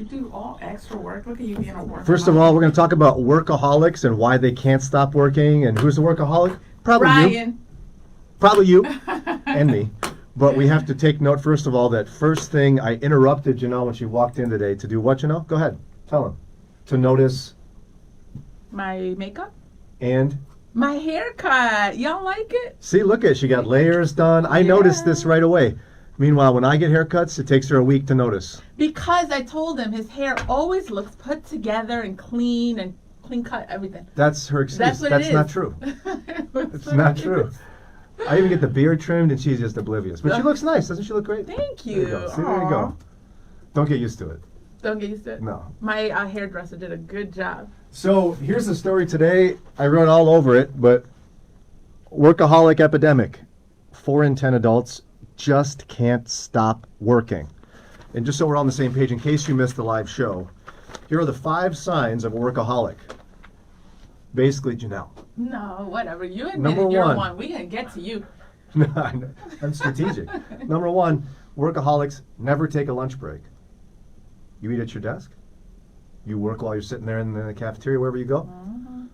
do all extra work. Look at you being a workaholic. First of all, we're going to talk about workaholics and why they can't stop working. And who's a workaholic? Probably Ryan. you. Probably you and me. But we have to take note, first of all, that first thing I interrupted Janelle when she walked in today to do what, Janelle? Go ahead. Tell him. To notice. My makeup? And? My haircut. Y'all like it? See, look at it. She got layers done. I noticed this right away. Meanwhile, when I get haircuts, it takes her a week to notice. Because I told him his hair always looks put together and clean cut, everything. That's her excuse. That's not true. It's not true. I even get the beard trimmed, and she's just oblivious. But she looks nice. Doesn't she look great? Thank you. There you go. See, there you go. Don't get used to it. Don't get used to it? No. My hairdresser did a good job. So here's the story today. I wrote all over it, but workaholic epidemic. 4 in 10 adults just can't stop working. And just so we're on the same page, in case you missed the live show, here are the 5 signs of a workaholic. Basically, Janelle. No, whatever. You admitted Number you're one. one. We didn't get to you. No, I'm strategic. Number 1, workaholics never take a lunch break. You eat at your desk. You work while you're sitting there in the cafeteria, wherever you go. Mm-hmm.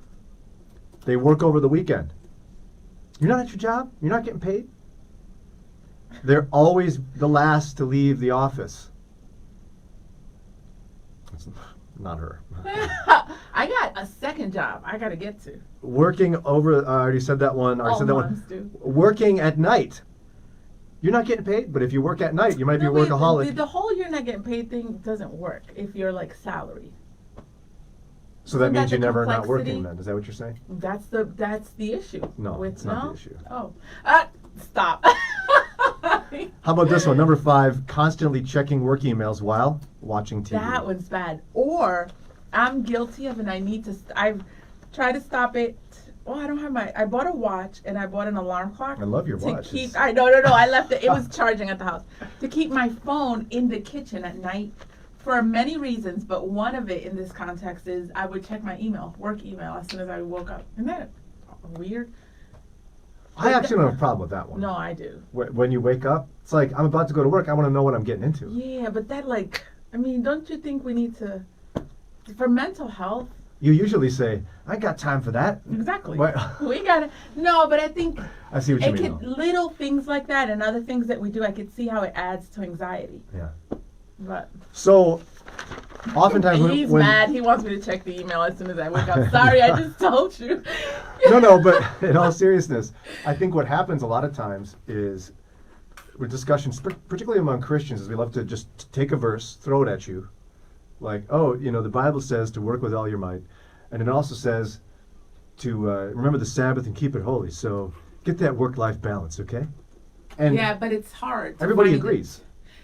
They work over the weekend. You're not at your job. You're not getting paid. They're always the last to leave the office. It's not her. I got a second job I got to get to. Working over, I already said that one. I already said that one. Do. Working at night. You're not getting paid, but if you work at night, you might be a workaholic. The whole you're not getting paid thing doesn't work if you're like salary. So that means you're never not working then. Is that what you're saying? That's the issue. No, it's not the issue. Oh. Stop. How about this one? Number 5, constantly checking work emails while watching TV. That one's bad. Or I'm guilty of, and I've tried to stop it. Oh, I don't have I bought a watch and I bought an alarm clock. I love your watch. No, I left it. It was charging at the house. To keep my phone in the kitchen at night for many reasons, but one of it in this context is I would check my work email, as soon as I woke up. Isn't that weird? I actually don't have a problem with that one. No, I do. When you wake up, it's like, I'm about to go to work. I want to know what I'm getting into. Yeah, but that don't you think we need to, for mental health? You usually say, I got time for that. Exactly. What? We got to, no, but I think I see what you mean. Little things like that and other things that we do, I could see how it adds to anxiety. Yeah. But. So, oftentimes he's mad. He wants me to check the email as soon as I wake up. Sorry, I just told you. No, but in all seriousness, I think what happens a lot of times is with discussions, particularly among Christians, is we love to just take a verse, throw it at you, like, the Bible says to work with all your might, and it also says to remember the Sabbath and keep it holy. So get that work-life balance, okay? And yeah, but it's hard. Everybody agrees.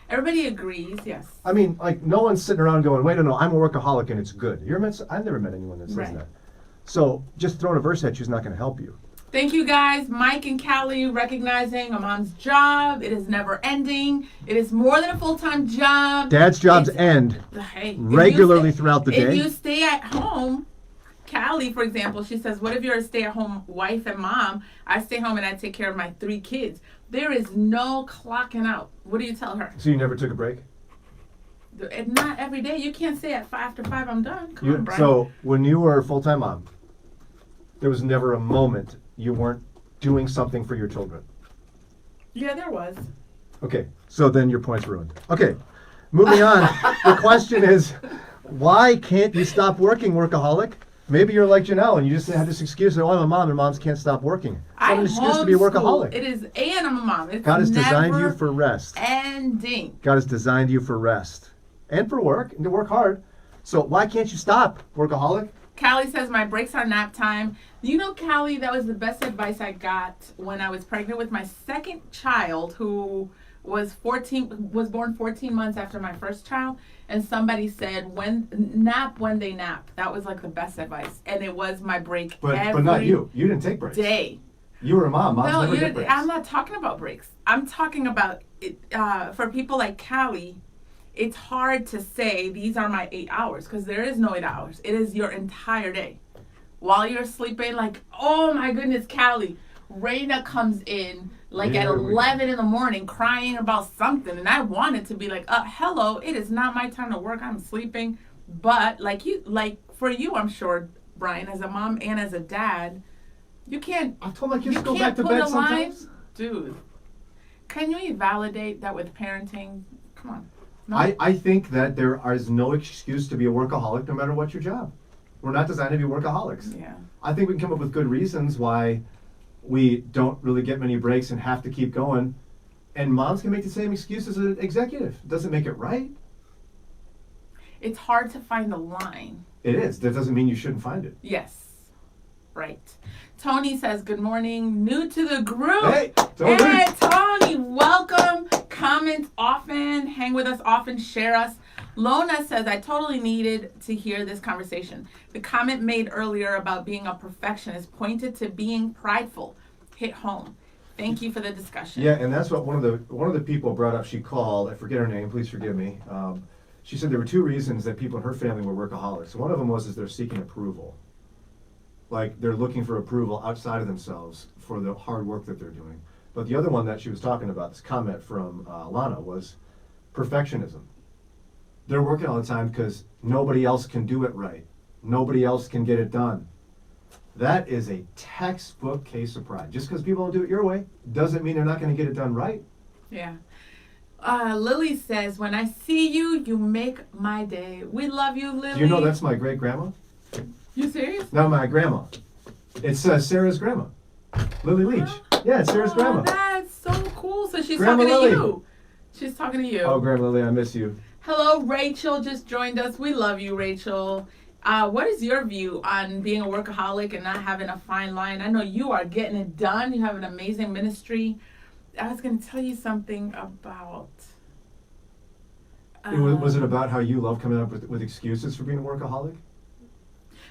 Everybody agrees, yes. I mean, like, no one's sitting around going, wait, no, I'm a workaholic and it's good. I've never met anyone that says that. So just throwing a verse at you is not going to help you. Thank you, guys. Mike and Callie recognizing a mom's job. It is never ending. It is more than a full-time job. Dad's jobs end regularly throughout the day. If you stay at home, Callie, for example, she says, what if you're a stay-at-home wife and mom? I stay home and I take care of my 3 kids. There is no clocking out. What do you tell her? So you never took a break? Not every day. You can't say after 5 I'm done. Come on, Brian. So when you were a full-time mom, there was never a moment you weren't doing something for your children? Yeah, there was. Okay, so then your point's ruined. Okay, moving on. The question is, why can't you stop working, workaholic? Maybe you're like Janelle and you just had this excuse that, I'm a mom and moms can't stop working. Some excuse to be a workaholic. It is, and I'm a mom. It's God has designed you for rest. Ending. God has designed you for rest and for work and to work hard. So why can't you stop, workaholic? Callie says my breaks are nap time. You know, Callie, that was the best advice I got when I was pregnant with my second child, who was born 14 months after my first child, and somebody said when they nap. That was like the best advice, and it was my break. But not you. You didn't take breaks. Day. You were a mom. Moms never get breaks. I'm not talking about breaks. I'm talking about it, for people like Callie. It's hard to say these are my 8 hours, because there is no 8 hours. It is your entire day. While you're sleeping, like, oh my goodness, Callie, Raina comes in like Here at we go. 11 in the morning crying about something, and I wanted to be like, hello, it is not my time to work, I'm sleeping. But like for you, I'm sure, Brian, as a mom and as a dad, you can't I told my kids you to go can't back to put bed a line. sometimes. Dude, can you validate that with parenting? Come on. No? I think that there is no excuse to be a workaholic no matter what your job. We're not designed to be workaholics. Yeah. I think we can come up with good reasons why we don't really get many breaks and have to keep going. And moms can make the same excuse as an executive. It doesn't make it right. It's hard to find the line. It is. That doesn't mean you shouldn't find it. Yes. Right. Tony says, good morning. New to the group. Hey, Tony. Hey, Tony, welcome. Comment often. Hang with us often. Share us. Lona says, I totally needed to hear this conversation. The comment made earlier about being a perfectionist pointed to being prideful. Hit home. Thank you for the discussion. Yeah, and that's what one of the people brought up. She called. I forget her name. Please forgive me. She said there were two reasons that people in her family were workaholics. One of them was they're seeking approval. Like they're looking for approval outside of themselves for the hard work that they're doing. But the other one that she was talking about, this comment from Lana, was perfectionism. They're working all the time because nobody else can do it right. Nobody else can get it done. That is a textbook case of pride. Just because people don't do it your way doesn't mean they're not going to get it done right. Yeah. Lily says, when I see you, you make my day. We love you, Lily. Do you know that's my great grandma? You serious? No, my grandma. It's Sarah's grandma, Lily Leach. Yeah, it's Sarah's grandma. That's so cool. So she's Grandma talking Lily. to you. She's talking to you. Oh, Grandma Lily, I miss you. Hello, Rachel just joined us. We love you, Rachel. What is your view on being a workaholic and not having a fine line? I know you are getting it done. You have an amazing ministry. I was going to tell you something about... Was it about how you love coming up with excuses for being a workaholic?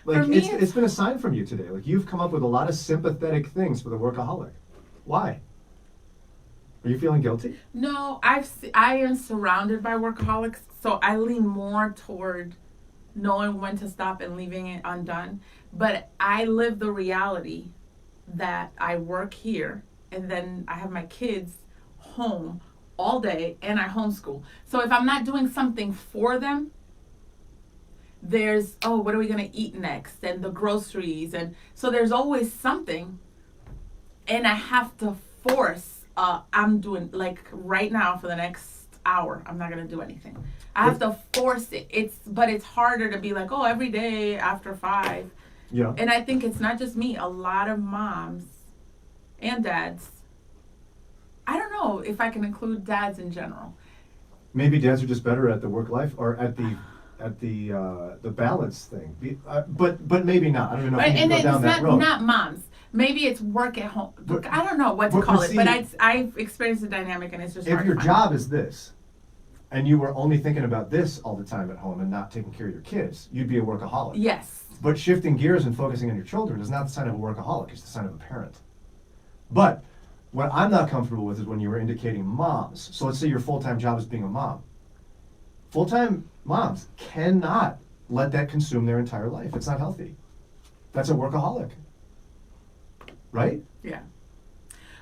Like, For me, it's been a sign from you today. Like, you've come up with a lot of sympathetic things for the workaholic. Why? Are you feeling guilty? No, I am surrounded by workaholics, so I lean more toward knowing when to stop and leaving it undone. But I live the reality that I work here and then I have my kids home all day and I homeschool. So if I'm not doing something for them, there's, what are we going to eat next? And the groceries. And so there's always something. And I have to force, I'm doing, like right now for the next hour, I'm not going to do anything. I have to force it. But it's harder to be like, every day after 5. Yeah. And I think it's not just me. A lot of moms and dads. I don't know if I can include dads in general. Maybe dads are just better at the work life or at the balance thing. But maybe not. I don't even know if you can go down that road. And it's not moms. Maybe it's work at home. Look, I don't know what to call it, but I've experienced the dynamic and it's just hard if your to find. job is this, and you were only thinking about this all the time at home and not taking care of your kids, you'd be a workaholic. Yes. But shifting gears and focusing on your children is not the sign of a workaholic, it's the sign of a parent. But what I'm not comfortable with is when you were indicating moms. So let's say your full-time job is being a mom. Full-time moms cannot let that consume their entire life. It's not healthy. That's a workaholic. Right? Yeah.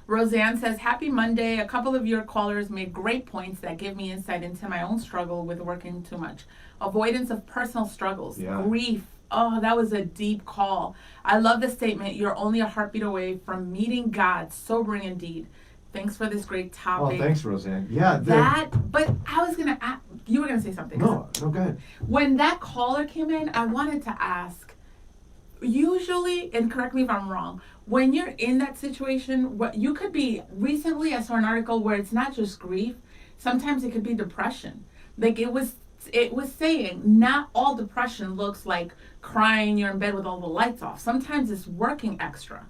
Roseanne says, happy Monday. A couple of your callers made great points that give me insight into my own struggle with working too much. Avoidance of personal struggles, grief. Oh, that was a deep call. I love the statement, you're only a heartbeat away from meeting God. Sobering indeed. Thanks for this great topic. Oh, thanks, Roseanne. Yeah. But I was going to ask, you were going to say something. No, go ahead. When that caller came in, I wanted to ask, usually, and correct me if I'm wrong, when you're in that situation, what you could be, recently I saw an article where it's not just grief, sometimes it could be depression. Like it was saying not all depression looks like crying, you're in bed with all the lights off. Sometimes it's working extra.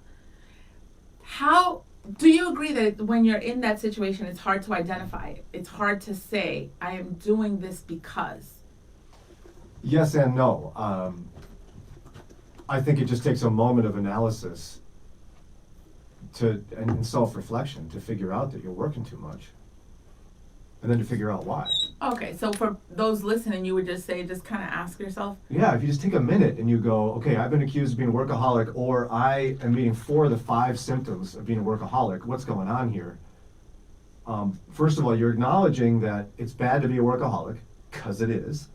How do you agree that when you're in that situation, it's hard to identify it? It's hard to say, I am doing this because. Yes and no. I think it just takes a moment of analysis and self-reflection to figure out that you're working too much. and then to figure out why. Okay, so for those listening, you would just say, just kind of ask yourself. Yeah, if you just take a minute and you go, okay, I've been accused of being a workaholic, or I am meeting 4 of the 5 symptoms of being a workaholic. What's going on here? First of all, you're acknowledging that it's bad to be a workaholic, because it is.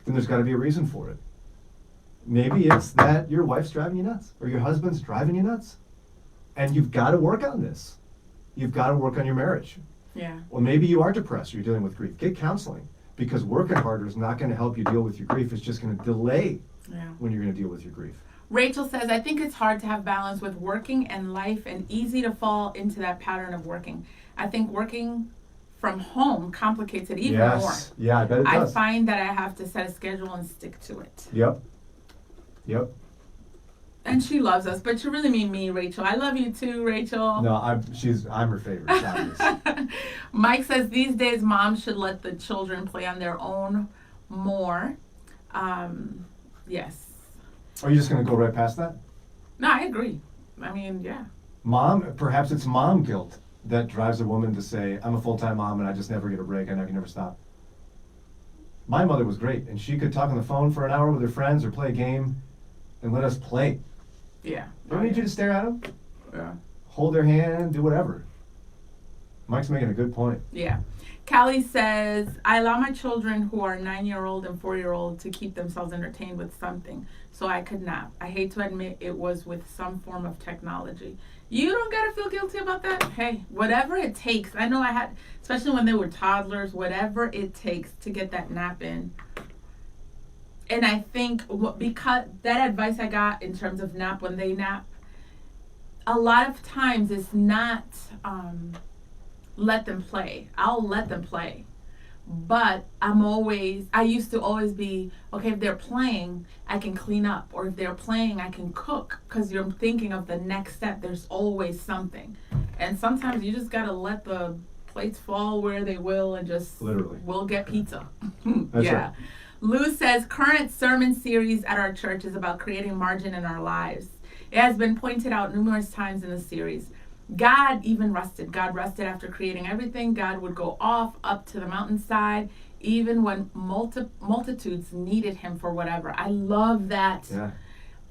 Then there's got to be a reason for it. Maybe it's that your wife's driving you nuts, or your husband's driving you nuts. And you've got to work on this. You've got to work on your marriage. Yeah. Or maybe you are depressed, or you're dealing with grief. Get counseling, because working harder is not going to help you deal with your grief. It's just going to delay when you're going to deal with your grief. Rachel says, I think it's hard to have balance with working and life, and easy to fall into that pattern of working. I think working from home complicates it even more. Yeah, I bet it does. I find that I have to set a schedule and stick to it. Yep. And she loves us, but you really mean me, Rachel. I love you too, Rachel. No, I'm her favorite. Obvious. Mike says these days moms should let the children play on their own more. Yes. Are you just going to go right past that? No, I agree. I mean, yeah. Perhaps it's mom guilt that drives a woman to say, I'm a full-time mom and I just never get a break. I can never stop. My mother was great, and she could talk on the phone for an hour with her friends or play a game and let us play. Yeah. Don't need you to stare at them. Yeah. Hold their hand, do whatever. Mike's making a good point. Yeah. Callie says, I allow my children who are 9-year-old and 4-year-old to keep themselves entertained with something so I could nap. I hate to admit it was with some form of technology. You don't got to feel guilty about that. Hey, whatever it takes. I know I had, especially when they were toddlers, whatever it takes to get that nap in. And I think because that advice I got in terms of nap when they nap, a lot of times it's not let them play. I'll let them play. But I used to always be, okay, if they're playing, I can clean up. Or if they're playing, I can cook. Because you're thinking of the next step. There's always something. And sometimes you just got to let the plates fall where they will and just, literally, we'll get pizza. That's yeah. right. Lou says, current sermon series at our church is about creating margin in our lives. It has been pointed out numerous times in the series. God even rested. God rested after creating everything. God would go off up to the mountainside, even when multitudes needed him for whatever. I love that. Yeah.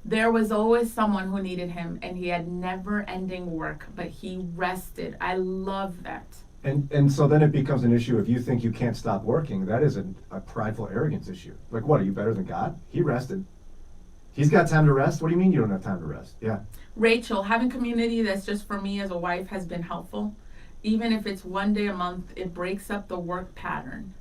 There was always someone who needed him, and he had never-ending work, but he rested. I love that. And so then it becomes an issue if you think you can't stop working. That is a prideful arrogance issue. Like, what, are you better than God? He rested. He's got time to rest. What do you mean you don't have time to rest? Yeah. Rachel, having community that's just for me as a wife has been helpful. Even if it's one day a month, it breaks up the work pattern.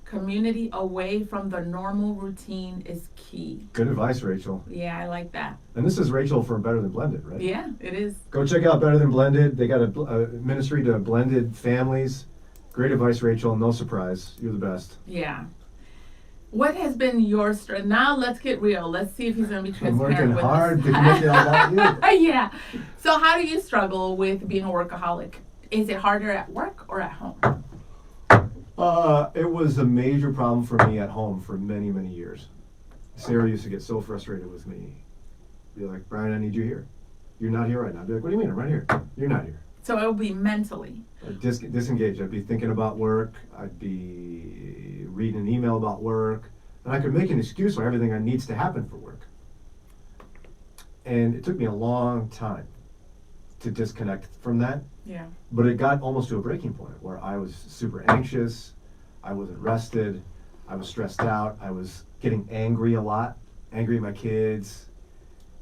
Community away from the normal routine is key. Good advice, Rachel. Yeah, I like that. And this is Rachel from Better Than Blended, right? Yeah, it is. Go check out Better Than Blended. They got a ministry to blended families. Great advice, Rachel. No surprise. You're the best. Yeah. What has been your struggle? Now let's get real. Let's see if he's going to be transparent with us. I'm working hard to commit it all about you. Yeah. So how do you struggle with being a workaholic? Is it harder at work or at home? It was a major problem for me at home for many, many years. Sarah used to get so frustrated with me. Be like, Brian, I need you here. You're not here right now. I'd be like, what do you mean? I'm right here. You're not here. So it will be mentally. Disengaged. I'd be thinking about work. I'd be reading an email about work. And I could make an excuse for everything that needs to happen for work. And it took me a long time to disconnect from that. Yeah. But it got almost to a breaking point where I was super anxious. I wasn't rested. I was stressed out. I was getting angry a lot, angry at my kids.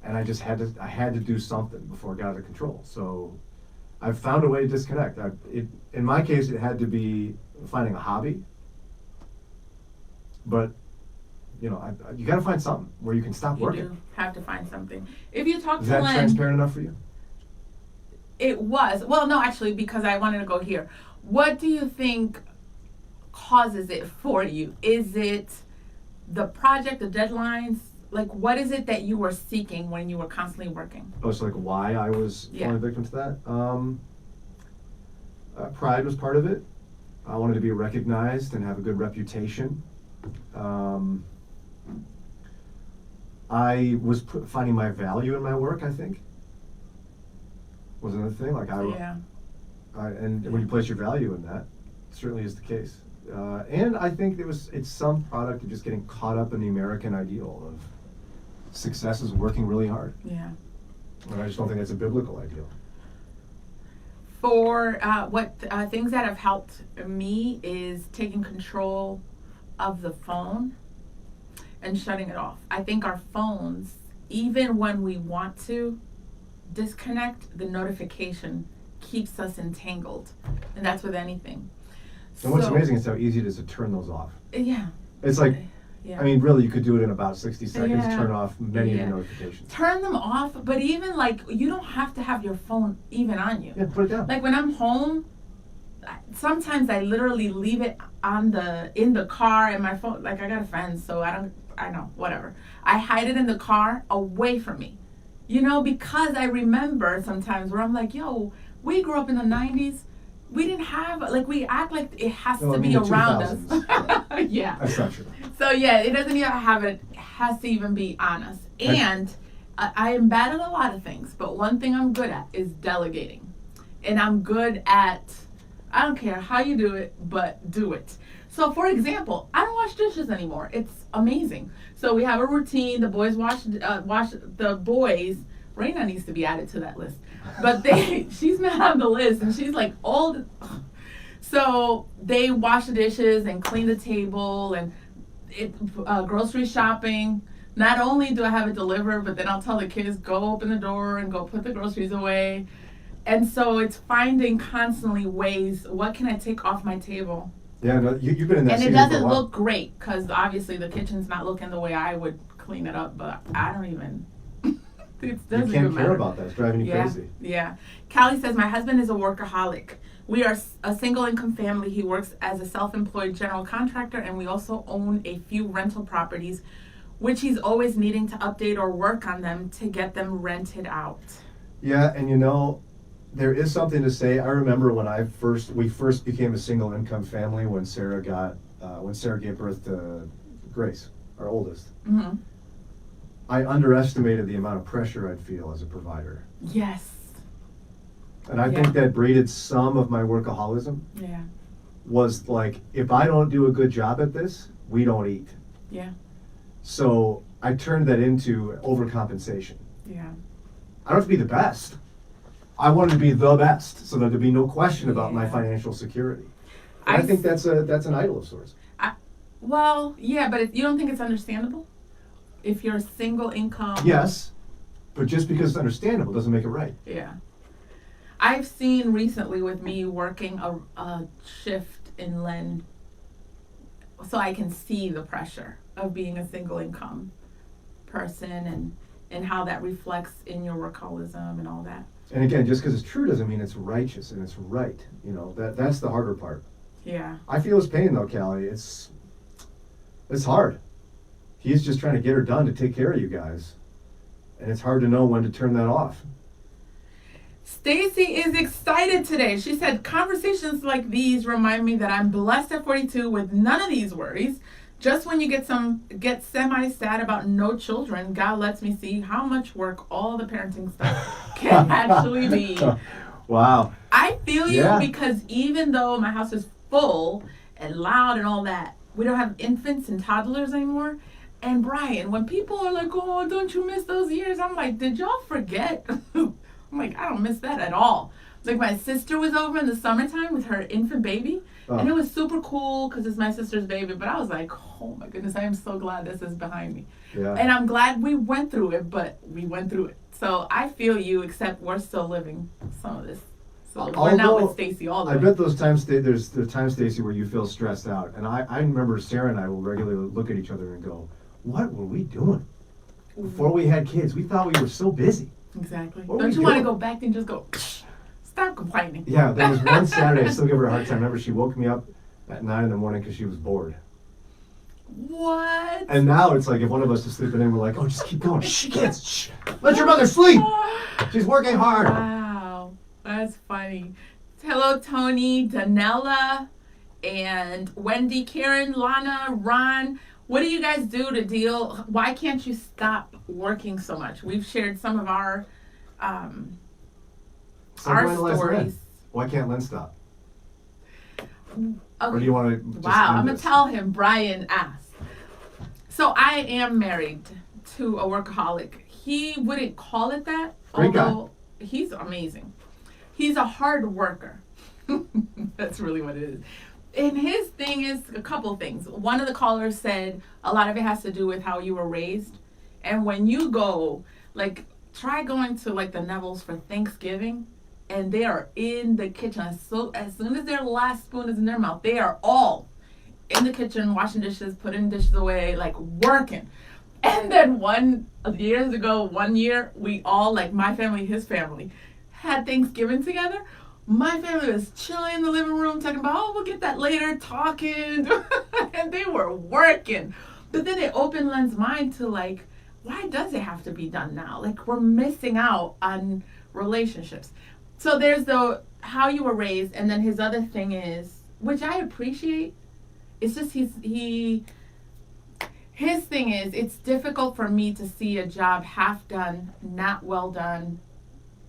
And I just had to do something before it got out of control. So I've found a way to disconnect. In my case, it had to be finding a hobby. But, you got to find something where you can stop working. You do have to find something. If you talk Is to that Len, transparent enough for you? It was. Well, no, actually, because I wanted to go here. What do you think causes it for you? Is it the project, the deadlines? Like, what is it that you were seeking when you were constantly working? Oh, so like why I was falling victim to that? Pride was part of it. I wanted to be recognized and have a good reputation. I was finding my value in my work, I think. Was another thing. Like and when you place your value in that, certainly is the case. And I think it's some product of just getting caught up in the American ideal of success is working really hard. Yeah. And I just don't think that's a biblical ideal. For what things that have helped me is taking control of the phone and shutting it off. I think our phones, even when we want to disconnect, the notification keeps us entangled. And that's with anything. And what's amazing is how easy it is to turn those off. Yeah. It's like, yeah. I mean, really, you could do it in about 60 seconds, Yeah. turn off many of the notifications. Turn them off, but even like, you don't have to have your phone even on you. Yeah, put it down. Like when I'm home, sometimes I literally leave it in the car, and my phone, like I got a friend, so I know, whatever. I hide it in the car away from me. You know, because I remember sometimes where I'm like, yo, we grew up in the 90s. We didn't have, like, we act like it has to be around us. Yeah. That's not true. So, yeah, it doesn't even have it has to even be on us. And I am bad at a lot of things, but one thing I'm good at is delegating. And I'm good at, I don't care how you do it, but do it. So, for example, I don't wash dishes anymore. It's amazing. So we have a routine. The boys wash the boys. Raina needs to be added to that list. But she's not on the list, and she's like old. So they wash the dishes and clean the table and grocery shopping. Not only do I have it delivered, but then I'll tell the kids, go open the door and go put the groceries away. And so it's finding constantly ways, what can I take off my table? Yeah, no, you've been in that. And it doesn't look great because obviously the kitchen's not looking the way I would clean it up, but I don't even. It doesn't you can't even care matter. about that. It's driving you crazy. Yeah. Callie says, my husband is a workaholic. We are a single income family. He works as a self-employed general contractor, and we also own a few rental properties, which he's always needing to update or work on them to get them rented out. Yeah, and you know, there is something to say. I remember when we first became a single income family when Sarah gave birth to Grace, our oldest. Mm-hmm. I underestimated the amount of pressure I'd feel as a provider. Yes. And I think that braided some of my workaholism. Yeah. Was like, if I don't do a good job at this, we don't eat. Yeah. So I turned that into overcompensation. Yeah. I don't have to be the best. I wanted to be the best so that there'd be no question about my financial security. I think that's an idol of sorts. Well, yeah, but you don't think it's understandable? If you're a single income. Yes, but just because it's understandable doesn't make it right. Yeah. I've seen recently with me working a shift in Len, so I can see the pressure of being a single income person and how that reflects in your workaholism and all that. And again, just because it's true doesn't mean it's righteous and it's right. You know, that's the harder part. Yeah. I feel his pain though, Callie. It's hard. He's just trying to get her done to take care of you guys. And it's hard to know when to turn that off. Stacy is excited today. She said, conversations like these remind me that I'm blessed at 42 with none of these worries. Just when you get semi-sad about no children, God lets me see how much work all the parenting stuff can actually be. Wow. I feel you because even though my house is full and loud and all that, we don't have infants and toddlers anymore. And Brian, when people are like, oh, don't you miss those years? I'm like, did y'all forget? I'm like, I don't miss that at all. Like my sister was over in the summertime with her infant baby. And it was super cool because it's my sister's baby. But I was like, oh my goodness, I am so glad this is behind me. Yeah. And I'm glad we went through it, but we went through it. So I feel you, except we're still living some of this. So we're not with Stacy all the way. I bet those times, there's the times, Stacy, where you feel stressed out. And I remember Sarah and I will regularly look at each other and go, what were we doing? Before we had kids, we thought we were so busy. Exactly. Don't you want to go back and just go, stop complaining? Yeah, there was one Saturday, I still give her a hard time. Remember, she woke me up at 9 in the morning because she was bored. What? And now it's like if one of us is sleeping in, we're like, oh, just keep going. Shh, kids, shh. Let your mother sleep. She's working hard. Wow, that's funny. Hello, Tony, Danella, and Wendy, Karen, Lana, Ron. What do you guys do to deal? Why can't you stop working so much? We've shared some of our Stories. stories. Why can't Len stop? Or do you want to? Wow, I'm gonna tell him. Brian asked. So I am married to a workaholic. He wouldn't call it that, Great although he's amazing. He's a hard worker. That's really what it is. And his thing is a couple things. One of the callers said a lot of it has to do with how you were raised. And when you go, like, try going to like the Nevilles for Thanksgiving, and they are in the kitchen. So as soon as their last spoon is in their mouth, they are all in the kitchen washing dishes, putting dishes away, like working. And then one year, we all, like my family, his family, had Thanksgiving together. My family was chilling in the living room talking about, oh, we'll get that later, talking. And they were working. But then it opened Len's mind to like, why does it have to be done now? Like, we're missing out on relationships. So there's the how you were raised, and then his other thing is, which I appreciate, it's just his thing is, it's difficult for me to see a job half done, not well done.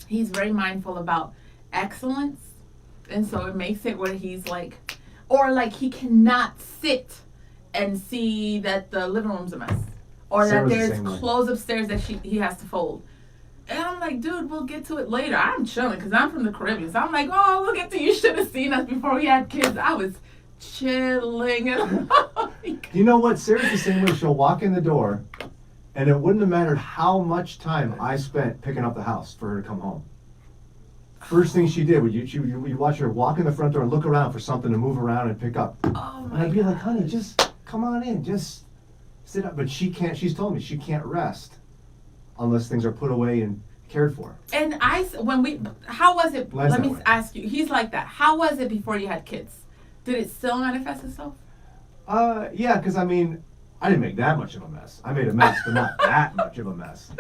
He's very mindful about excellence, and so it makes it where he's like, or like he cannot sit and see that the living room's a mess, or that there's clothes upstairs that he has to fold. And I'm like, dude, we'll get to it later. I'm chilling because I'm from the Caribbean. So I'm like, oh, we'll get to, you should have seen us before we had kids. I was chilling. You know what? Sarah's the same way. She'll walk in the door, and it wouldn't have mattered how much time I spent picking up the house for her to come home. First thing she did, you'd watch her walk in the front door and look around for something to move around and pick up. Oh my and I'd be God. like, honey, just come on in. Just sit up. But she can't. She's told me she can't rest unless things are put away and cared for. And how was it? Let me ask you. He's like that. How was it before you had kids? Did it still manifest itself? Yeah, because I mean, I didn't make that much of a mess. I made a mess, but not that much of a mess.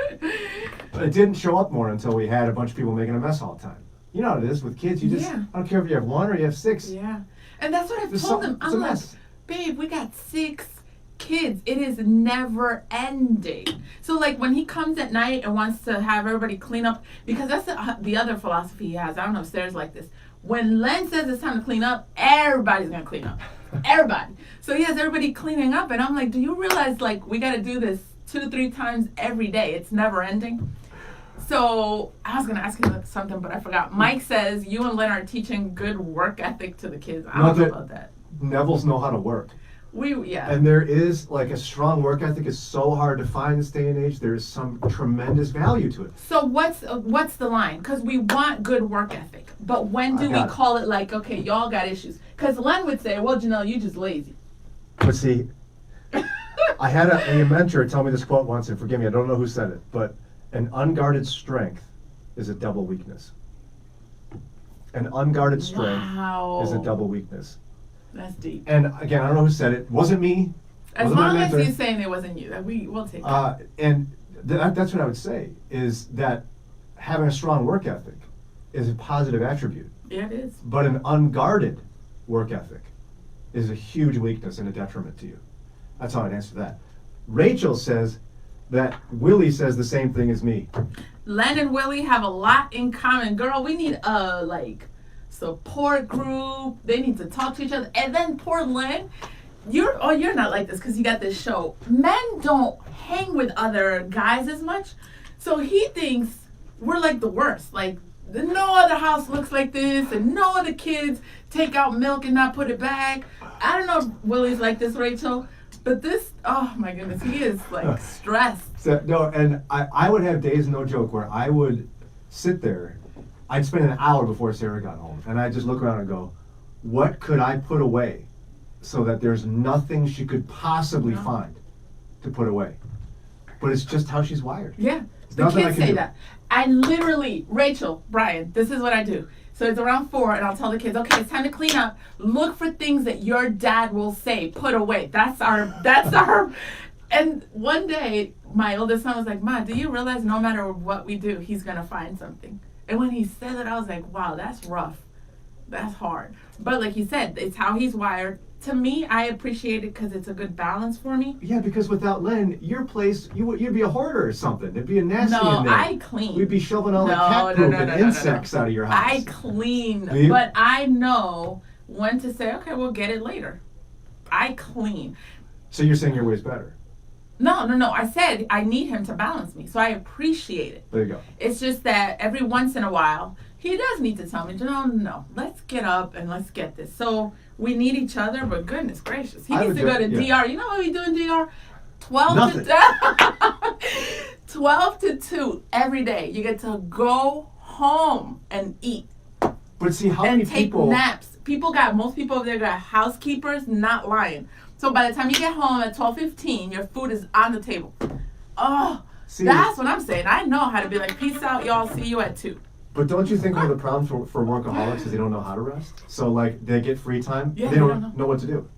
But it didn't show up more until we had a bunch of people making a mess all the time. You know how it is with kids. You just, I don't care if you have one or you have six. Yeah. And that's what I've told him. I'm like, babe, we got 6 kids. It is never ending. So like when he comes at night and wants to have everybody clean up, because that's the other philosophy he has. I don't know if Sarah's like this. When Len says it's time to clean up, everybody's gonna clean up. Everybody. So he has everybody cleaning up, and I'm like, do you realize like we gotta do this 2-3 times every day? It's never ending. So I was gonna ask you something, but I forgot. Mike says you and Len are teaching good work ethic to the kids. I don't know about that. Nevilles know how to work. Yeah. And there is like a strong work ethic is so hard to find in this day and age. There is some tremendous value to it. So what's the line? Because we want good work ethic, but when do we call it like, okay, y'all got issues? Because Len would say, well, Janelle, you just lazy. But see, I had a mentor tell me this quote once, and forgive me, I don't know who said it, but an unguarded strength is a double weakness. An unguarded strength is a double weakness. That's deep. And again, I don't know who said it. Wasn't me. As long as you're saying it wasn't you, we'll take it. And that's what I would say, is that having a strong work ethic is a positive attribute. Yeah, it is. But an unguarded work ethic is a huge weakness and a detriment to you. That's how I'd answer that. Rachel says that Willie says the same thing as me. Len and Willie have a lot in common. Girl, we need a support group. They need to talk to each other. And then poor Len, you're not like this because you got this show. Men don't hang with other guys as much. So he thinks we're like the worst. Like no other house looks like this, and no other kids take out milk and not put it back. I don't know if Willie's like this, Rachel. But this, oh my goodness, he is like stressed. And I would have days, no joke, where I would sit there. I'd spend an hour before Sarah got home, and I'd just look around and go, what could I put away so that there's nothing she could possibly find to put away? But it's just how she's wired. Yeah, the kids say that. I literally, Rachel, Brian, this is what I do. So it's around 4, and I'll tell the kids, okay, it's time to clean up. Look for things that your dad will say, put away. That's our, and one day, my oldest son was like, Ma, do you realize no matter what we do, he's going to find something? And when he said it, I was like, wow, that's rough. That's hard. But like you said, it's how he's wired. To me, I appreciate it because it's a good balance for me. Yeah, because without Len, your place, you'd be a hoarder or something. There'd be a nasty in there. I clean. We'd be shoving all the cat poop and insects out of your house. I clean, but I know when to say, okay, we'll get it later. I clean. So you're saying your way's better? No. I said I need him to balance me, so I appreciate it. There you go. It's just that every once in a while, he does need to tell me, no, let's get up and let's get this. So we need each other, but goodness gracious, he needs to go to DR. You know what we do in DR? 12 to 2 every day. You get to go home and eat. But see, how and many take people... naps. Most people over there got housekeepers, not lying. So by the time you get home at 12:15, your food is on the table. Oh, see, that's what I'm saying. I know how to be like, peace out, y'all. See you at 2. But don't you think one of the problems for workaholics is they don't know how to rest? So like they get free time, yeah, they don't know what to do.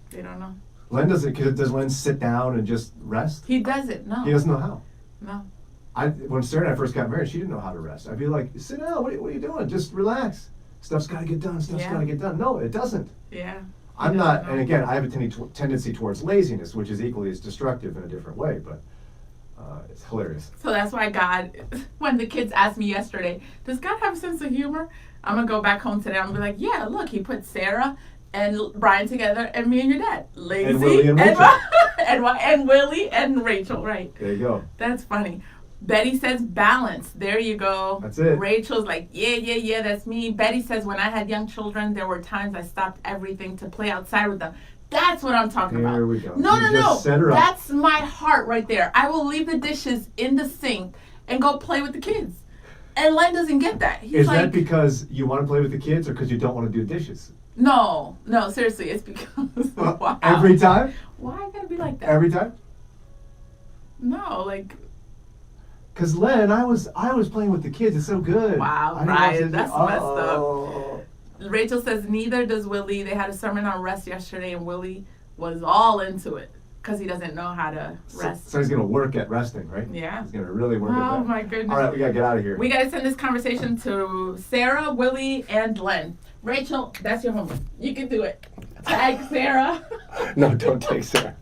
They don't know. Len doesn't. Does Len sit down and just rest? He doesn't. No. He doesn't know how. No. When Sarah and I first got married, she didn't know how to rest. I'd be like, sit down. What are you doing? Just relax. Stuff's got to get done. Stuff's got to get done. No, it doesn't. Yeah. I'm not. And again, I have a tendency towards laziness, which is equally as destructive in a different way. But it's hilarious. So that's why God, when the kids asked me yesterday, does God have a sense of humor? I'm going to go back home today. I'm going to be like, yeah, look, he put Sarah and Brian together and me and your dad. Lazy. And Willie and Rachel. And Willie and Rachel, right. There you go. That's funny. Betty says balance. There you go. That's it. Rachel's like, yeah, that's me. Betty says, when I had young children, there were times I stopped everything to play outside with them. That's what I'm talking about. There we go. No. Set her up. That's my heart right there. I will leave the dishes in the sink and go play with the kids. And Len doesn't get that. He's Is like, that because you want to play with the kids or because you don't want to do dishes? No, seriously, it's because wow. Every time? Why I gotta be like that? Every time? No, like. Because Len, I was playing with the kids. It's so good. Wow, Brian, that's messed up. Rachel says neither does Willie. They had a sermon on rest yesterday, and Willie was all into it because he doesn't know how to rest. So he's gonna work at resting, right? Yeah. He's gonna really work at that. Oh my goodness. All right, we gotta get out of here. We gotta send this conversation to Sarah, Willie, and Len. Rachel, that's your homework. You can do it. Tag Sarah. No, don't take Sarah.